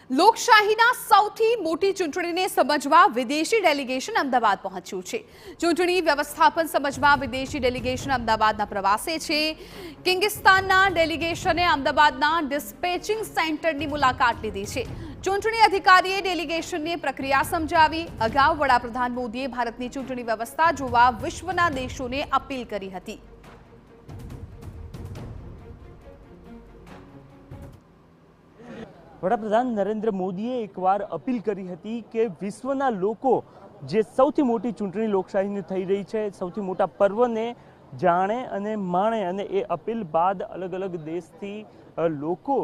લોકશાહીના સૌથી મોટી ચૂંટણીને સમજવા વિદેશી ડેલિગેશન અમદાવાદ પહોંચ્યું છે। ચૂંટણી વ્યવસ્થાપન સમજવા વિદેશી ડેલિગેશન અમદાવાદના પ્રવાસે છે। કિંગિસ્તાનના ડેલિગેશને અમદાવાદના ડિસ્પેચિંગ સેન્ટરની મુલાકાત લીધી છે। ચૂંટણી અધિકારીએ ડેલિગેશનને પ્રક્રિયા સમજાવી। અગાઉ વડાપ્રધાન મોદીએ ભારતની ચૂંટણી વ્યવસ્થા જોવા વિશ્વના દેશોને અપીલ કરી હતી। વડાપ્રધાન નરેન્દ્ર મોદીએ એકવાર અપીલ કરી હતી કે વિશ્વના લોકો જે સૌથી મોટી ચૂંટણી લોકશાહીની થઈ રહી છે, સૌથી મોટા પર્વને જાણે અને માણે, અને એ અપીલ બાદ અલગ અલગ દેશથી લોકો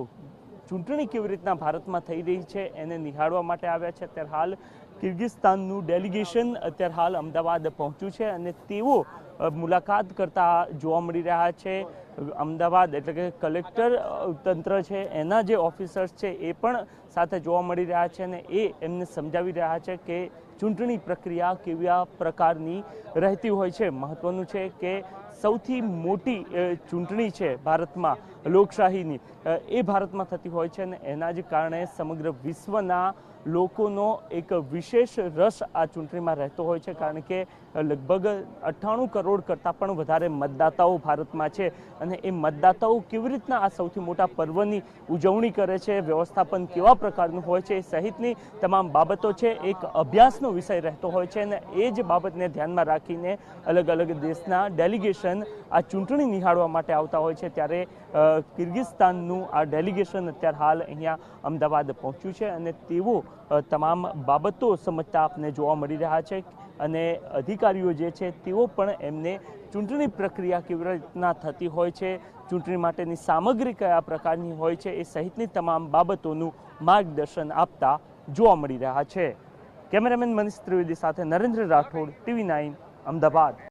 ચૂંટણી કેવી રીતના ભારતમાં થઈ રહી છે એને નિહાળવા માટે આવ્યા છે। અત્યારે હાલ કિર્ગિસ્તાનનું ડેલિગેશન અત્યારે હાલ અમદાવાદ પહોંચ્યું છે અને તેઓ મુલાકાત કરતા જોવા મળી રહ્યા છે। અમદાવાદ એટલે કે કલેક્ટર તંત્ર છે, એના જે ઓફિસર્સ છે એ પણ સાથે જોવા મળી રહ્યા છે અને એ એમને સમજાવી રહ્યા છે કે ચૂંટણી પ્રક્રિયા કેવા પ્રકારની રહેતી હોય છે। મહત્વનું છે કે સૌથી મોટી ચૂંટણી છે ભારતમાં લોકશાહીની, એ ભારતમાં થતી હોય છે અને એના જ કારણે સમગ્ર વિશ્વના લોકોનો એક વિશેષ રસ આ ચૂંટણીમાં રહેતો હોય છે, કારણ કે લગભગ 98 કરોડ કરતાં પણ વધારે મતદાતાઓ ભારતમાં છે અને એ મતદાતાઓ કેવી રીતના આ સૌથી મોટા પર્વની ઉજવણી કરે છે, વ્યવસ્થાપન કેવા પ્રકારનું હોય છે એ સહિતની તમામ બાબતો છે એક અભ્યાસનો વિષય રહેતો હોય છે અને એ જ બાબતને ધ્યાનમાં રાખીને અલગ અલગ દેશના ડેલિગેશન આ ચૂંટણી નિહાળવા માટે આવતા હોય છે। ત્યારે કિર્ગિસ્તાનનું આ ડેલિગેશન અત્યારે હાલ અહીંયા અમદાવાદ પહોંચ્યું છે અને તેઓ તમામ બાબતો સમજતા આપને જોવા મળી રહ્યા છે અને અધિકારીઓ જે છે તેઓ પણ એમને ચૂંટણી પ્રક્રિયા કેવી રીતના થતી હોય છે, ચૂંટણી માટેની સામગ્રી કયા પ્રકારની હોય છે એ સહિતની તમામ બાબતોનું માર્ગદર્શન આપતા જોવા મળી રહ્યા છે। કેમેરામેન મનીષ ત્રિવેદી સાથે નરેન્દ્ર રાઠોડ, TV9 અમદાવાદ।